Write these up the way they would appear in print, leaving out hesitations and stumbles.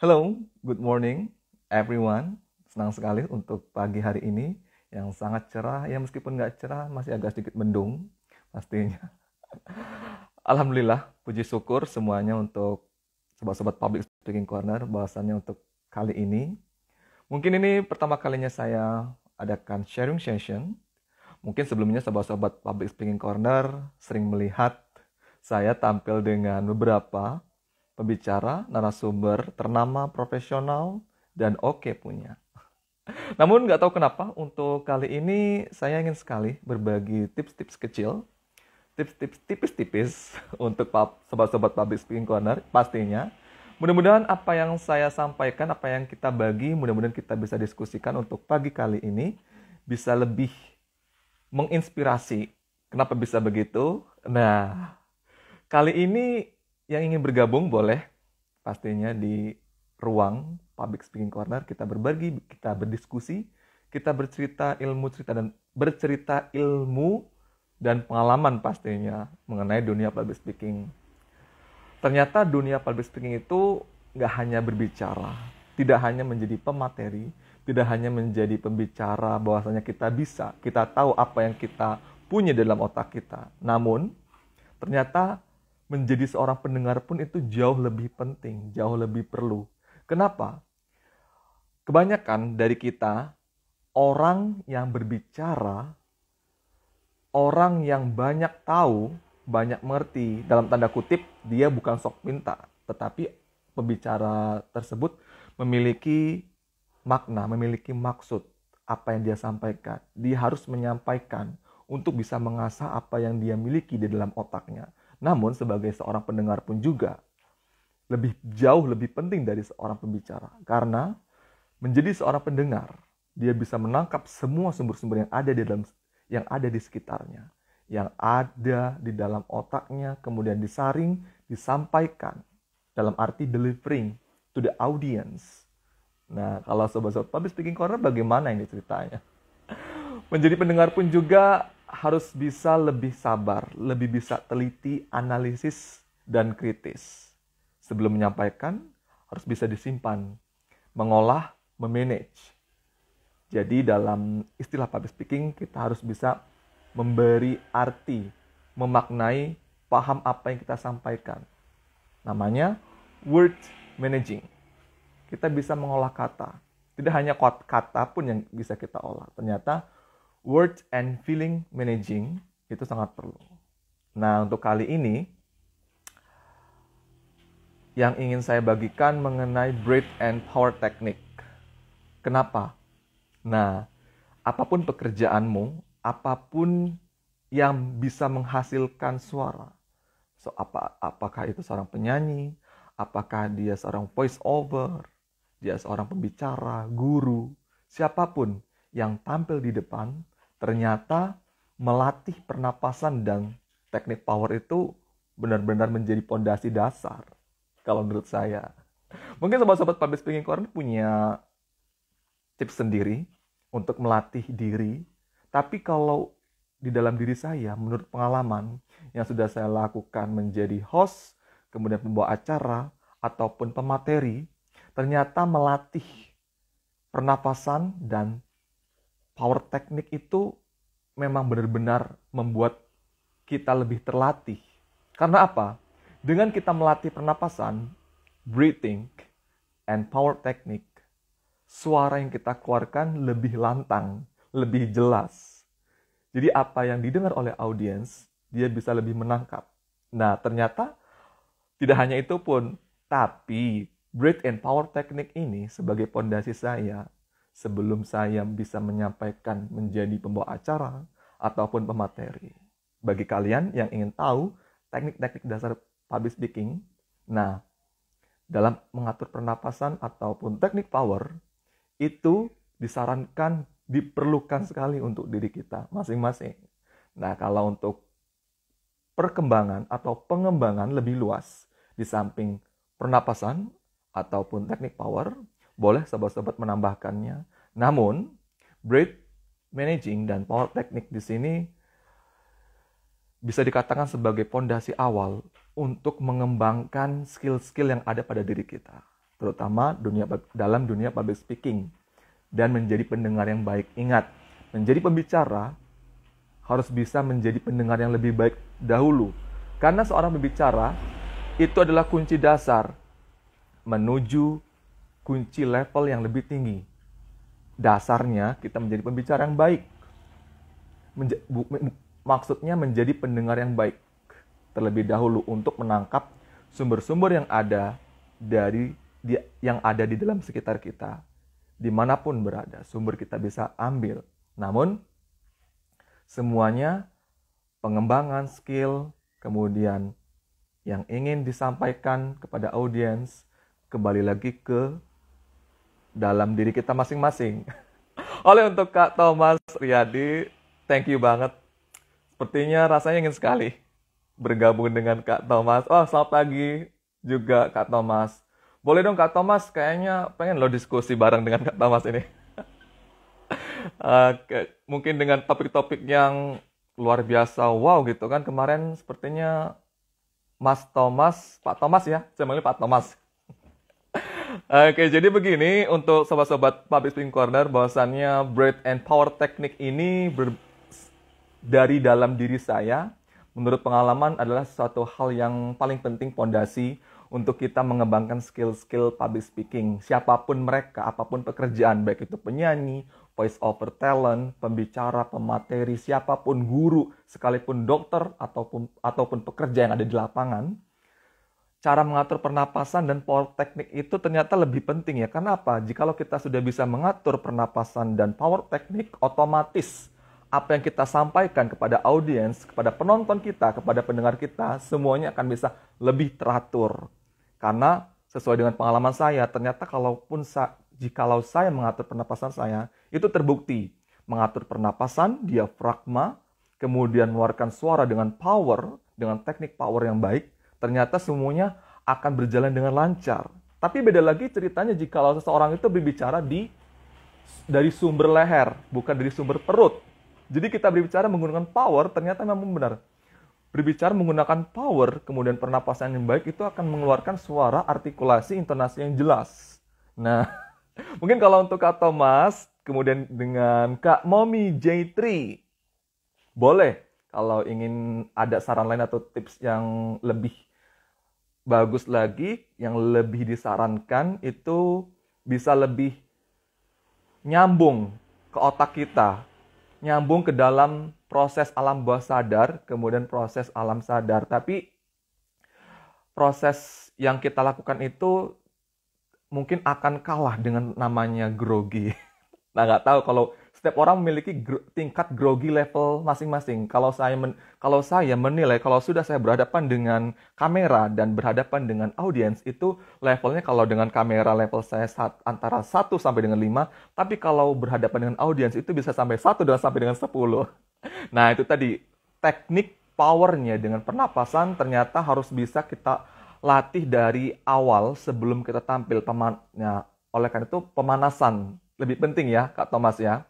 Hello, good morning everyone. Senang sekali untuk pagi hari ini yang sangat cerah. Ya meskipun nggak cerah, masih agak sedikit mendung pastinya. Alhamdulillah, puji syukur semuanya untuk sobat-sobat Public Speaking Corner. Bahwasannya untuk kali ini, mungkin ini pertama kalinya saya adakan sharing session. Mungkin sebelumnya sobat-sobat Public Speaking Corner sering melihat saya tampil dengan beberapa pembicara, narasumber ternama, profesional, dan oke punya. Namun nggak tahu kenapa, untuk kali ini saya ingin sekali berbagi tips-tips kecil, tips-tips tipis-tipis untuk sobat-sobat Public Speaking Corner pastinya. Mudah-mudahan apa yang saya sampaikan, apa yang kita bagi, mudah-mudahan kita bisa diskusikan untuk pagi kali ini bisa lebih menginspirasi. Kenapa bisa begitu? Nah, kali ini yang ingin bergabung boleh pastinya di ruang Public Speaking Corner, kita berbagi, kita berdiskusi, kita bercerita ilmu dan pengalaman pastinya mengenai dunia public speaking. Ternyata dunia public speaking itu nggak hanya berbicara, tidak hanya menjadi pemateri, tidak hanya menjadi pembicara bahwasanya kita bisa, kita tahu apa yang kita punya dalam otak kita. Namun, ternyata menjadi seorang pendengar pun itu jauh lebih penting, jauh lebih perlu. Kenapa? Kebanyakan dari kita, orang yang berbicara, orang yang banyak tahu, banyak mengerti, dalam tanda kutip, dia bukan sok minta, tetapi pembicara tersebut memiliki makna, memiliki maksud apa yang dia sampaikan. Dia harus menyampaikan untuk bisa mengasah apa yang dia miliki di dalam otaknya. Namun sebagai seorang pendengar pun juga jauh lebih penting dari seorang pembicara. Karena menjadi seorang pendengar, dia bisa menangkap semua sumber-sumber yang ada di sekitarnya, yang ada di dalam otaknya, kemudian disaring, disampaikan dalam arti delivering to the audience. Nah, kalau sobat-sobat Public Speaking Corner bagaimana ini ceritanya? Menjadi pendengar pun juga harus bisa lebih sabar, lebih bisa teliti, analisis, dan kritis. Sebelum menyampaikan, harus bisa disimpan, mengolah, memanage. Jadi dalam istilah public speaking, kita harus bisa memberi arti, memaknai, paham apa yang kita sampaikan. Namanya word managing. Kita bisa mengolah kata. Tidak hanya kata pun yang bisa kita olah. Ternyata word and feeling managing itu sangat perlu. Nah, untuk kali ini yang ingin saya bagikan mengenai breath and power technique. Kenapa? Nah, apapun pekerjaanmu, apapun yang bisa menghasilkan suara. Apakah itu seorang penyanyi, apakah dia seorang voice over, dia seorang pembicara, guru, siapapun yang tampil di depan, ternyata melatih pernapasan dan teknik power itu benar-benar menjadi pondasi dasar. Kalau menurut saya. Mungkin sobat-sobat Public Speaking Corner punya tips sendiri untuk melatih diri. Tapi kalau di dalam diri saya, menurut pengalaman yang sudah saya lakukan menjadi host, kemudian pembawa acara, ataupun pemateri, ternyata melatih pernapasan dan power teknik itu memang benar-benar membuat kita lebih terlatih. Karena apa? Dengan kita melatih pernapasan, breathing, and power technique, suara yang kita keluarkan lebih lantang, lebih jelas. Jadi apa yang didengar oleh audiens, dia bisa lebih menangkap. Nah, ternyata tidak hanya itu pun, tapi breath and power technique ini sebagai pondasi saya sebelum saya bisa menyampaikan menjadi pembawa acara ataupun pemateri. Bagi kalian yang ingin tahu teknik-teknik dasar public speaking, nah, dalam mengatur pernapasan ataupun teknik power, itu disarankan, diperlukan sekali untuk diri kita masing-masing. Nah, kalau untuk perkembangan atau pengembangan lebih luas, di samping pernapasan ataupun teknik power, boleh sobat-sobat menambahkannya. Namun, breath managing dan power teknik di sini bisa dikatakan sebagai pondasi awal untuk mengembangkan skill-skill yang ada pada diri kita. terutama dalam dunia public speaking, dan menjadi pendengar yang baik. Ingat, menjadi pembicara harus bisa menjadi pendengar yang lebih baik dahulu. Karena seorang pembicara itu adalah kunci dasar menuju kunci level yang lebih tinggi. Dasarnya kita menjadi pembicara yang baik. Maksudnya menjadi pendengar yang baik terlebih dahulu untuk menangkap sumber-sumber yang ada di dalam sekitar kita. Dimanapun berada, sumber kita bisa ambil. Namun, semuanya pengembangan skill, kemudian yang ingin disampaikan kepada audiens, kembali lagi ke dalam diri kita masing-masing. Oleh untuk Kak Thomas Riyadi, thank you banget. Sepertinya rasanya ingin sekali bergabung dengan Kak Thomas. Oh, selamat pagi juga Kak Thomas. Boleh dong Kak Thomas, kayaknya pengen lo diskusi bareng dengan Kak Thomas ini. Mungkin dengan topik-topik yang luar biasa, wow gitu kan. Kemarin sepertinya Mas Thomas, Pak Thomas ya, saya manggil Pak Thomas. Oke, jadi begini untuk sobat-sobat Public Speaking Corner, bahwasannya Breath and Power Technique ini dari dalam diri saya, menurut pengalaman adalah suatu hal yang paling penting, fondasi untuk kita mengembangkan skill-skill public speaking. Siapapun mereka, apapun pekerjaan, baik itu penyanyi, voice over talent, pembicara, pemateri, siapapun, guru, sekalipun dokter, ataupun pekerja yang ada di lapangan, cara mengatur pernapasan dan power teknik itu ternyata lebih penting ya. Karena apa? Jikalau kita sudah bisa mengatur pernapasan dan power teknik, otomatis apa yang kita sampaikan kepada audiens, kepada penonton kita, kepada pendengar kita, semuanya akan bisa lebih teratur. Karena sesuai dengan pengalaman saya, ternyata jikalau saya mengatur pernapasan saya, itu terbukti. Mengatur pernapasan, diafragma, kemudian mengeluarkan suara dengan power, dengan teknik power yang baik, ternyata semuanya akan berjalan dengan lancar. Tapi beda lagi ceritanya jikalau seseorang itu berbicara dari sumber leher, bukan dari sumber perut. Jadi kita berbicara menggunakan power, ternyata memang benar. Berbicara menggunakan power, kemudian pernapasan yang baik, itu akan mengeluarkan suara, artikulasi, intonasi yang jelas. Nah, mungkin kalau untuk Kak Thomas, kemudian dengan Kak Momi J3, boleh kalau ingin ada saran lain atau tips yang lebih bagus lagi, yang lebih disarankan, itu bisa lebih nyambung ke otak kita, nyambung ke dalam proses alam bawah sadar, kemudian proses alam sadar. Tapi proses yang kita lakukan itu mungkin akan kalah dengan namanya grogi. Nah, nggak tahu kalau setiap orang memiliki tingkat grogi level masing-masing. Kalau saya menilai, kalau sudah saya berhadapan dengan kamera dan berhadapan dengan audiens, itu levelnya kalau dengan kamera level saya antara 1 sampai dengan 5, tapi kalau berhadapan dengan audiens itu bisa sampai 1 dan sampai dengan 10. Nah, itu tadi teknik powernya dengan pernapasan ternyata harus bisa kita latih dari awal sebelum kita tampil. Oleh karena itu pemanasan lebih penting ya Kak Thomas ya.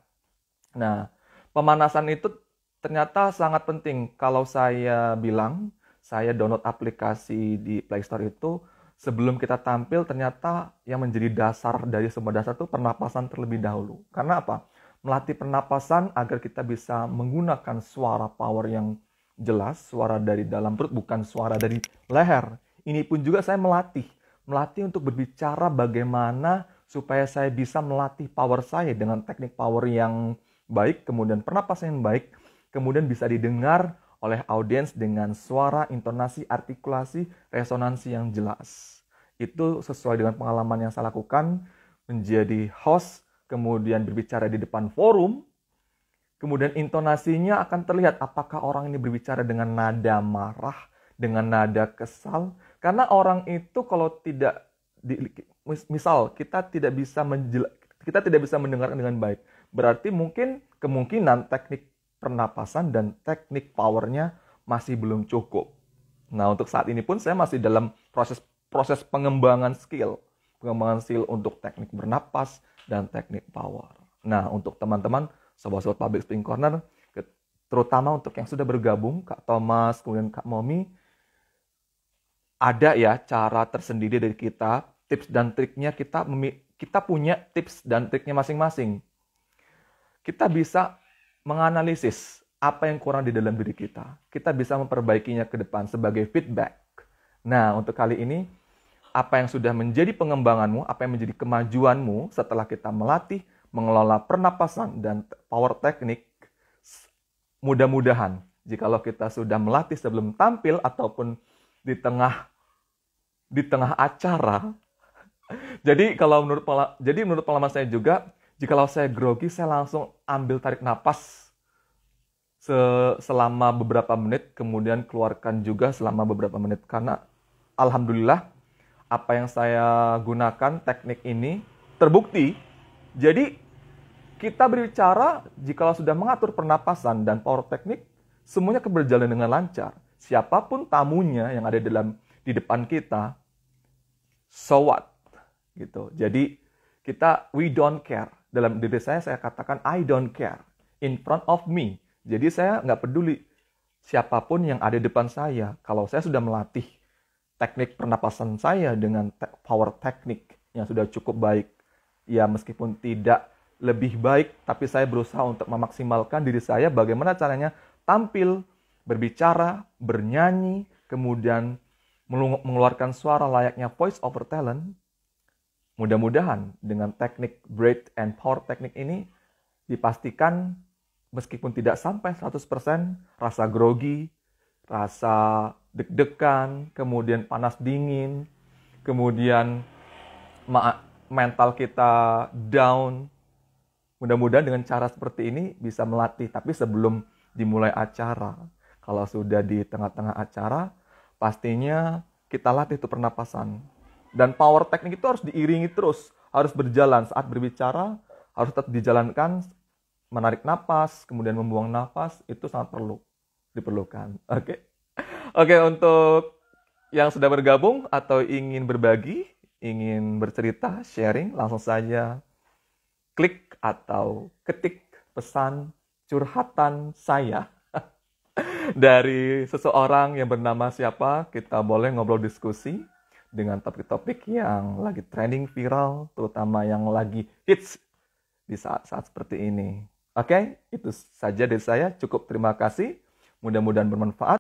Nah, pemanasan itu ternyata sangat penting. Kalau saya bilang, saya download aplikasi di Play Store itu, sebelum kita tampil ternyata yang menjadi dasar dari semua dasar itu pernapasan terlebih dahulu. Karena apa? Melatih pernapasan agar kita bisa menggunakan suara power yang jelas, suara dari dalam perut, bukan suara dari leher. Ini pun juga saya melatih untuk berbicara bagaimana supaya saya bisa melatih power saya dengan teknik power yang baik, kemudian pernapasan yang baik, kemudian bisa didengar oleh audiens dengan suara, intonasi, artikulasi, resonansi yang jelas. Itu sesuai dengan pengalaman yang saya lakukan menjadi host, kemudian berbicara di depan forum, kemudian intonasinya akan terlihat apakah orang ini berbicara dengan nada marah, dengan nada kesal. Karena orang itu kalau tidak, misal kita tidak bisa mendengarkan dengan baik, berarti kemungkinan teknik pernapasan dan teknik powernya masih belum cukup. Nah, untuk saat ini pun saya masih dalam proses pengembangan skill untuk teknik bernapas dan teknik power. Nah, untuk teman-teman, sobat-sobat Public Speaking Corner, terutama untuk yang sudah bergabung, Kak Thomas, kemudian Kak Momi, ada ya cara tersendiri dari kita, tips dan triknya, kita punya tips dan triknya masing-masing. Kita bisa menganalisis apa yang kurang di dalam diri kita. Kita bisa memperbaikinya ke depan sebagai feedback. Nah, untuk kali ini, apa yang sudah menjadi pengembanganmu, apa yang menjadi kemajuanmu setelah kita melatih, mengelola pernapasan dan power teknik, mudah-mudahan jikalau kita sudah melatih sebelum tampil ataupun di tengah acara. Jadi menurut pengalaman saya juga, jikalau saya grogi, saya langsung ambil tarik napas selama beberapa menit, kemudian keluarkan juga selama beberapa menit. Karena alhamdulillah apa yang saya gunakan teknik ini terbukti. Jadi kita berbicara jikalau sudah mengatur pernapasan dan power teknik, semuanya berjalan dengan lancar. Siapapun tamunya yang ada di depan kita, so what? Gitu. Jadi we don't care. Dalam diri saya katakan I don't care. In front of me. Jadi saya nggak peduli siapapun yang ada di depan saya. Kalau saya sudah melatih teknik pernapasan saya dengan power teknik yang sudah cukup baik, ya meskipun tidak lebih baik, tapi saya berusaha untuk memaksimalkan diri saya bagaimana caranya tampil, berbicara, bernyanyi, kemudian mengeluarkan suara layaknya voice over talent. Mudah-mudahan dengan teknik breath and power teknik ini dipastikan meskipun tidak sampai 100%, rasa grogi, rasa deg-degan, kemudian panas dingin, kemudian mental kita down. Mudah-mudahan dengan cara seperti ini bisa melatih, tapi sebelum dimulai acara. Kalau sudah di tengah-tengah acara, pastinya kita latih itu pernapasan. Dan power teknik itu harus diiringi terus, harus berjalan. Saat berbicara, harus tetap dijalankan, menarik napas, kemudian membuang napas, itu sangat diperlukan. Oke, untuk yang sudah bergabung atau ingin berbagi, ingin bercerita, sharing, langsung saja klik atau ketik pesan curhatan saya dari seseorang yang bernama siapa. Kita boleh ngobrol diskusi dengan topik-topik yang lagi trending viral, terutama yang lagi hits di saat-saat seperti ini. Oke, itu saja dari saya. Cukup, terima kasih. Mudah-mudahan bermanfaat.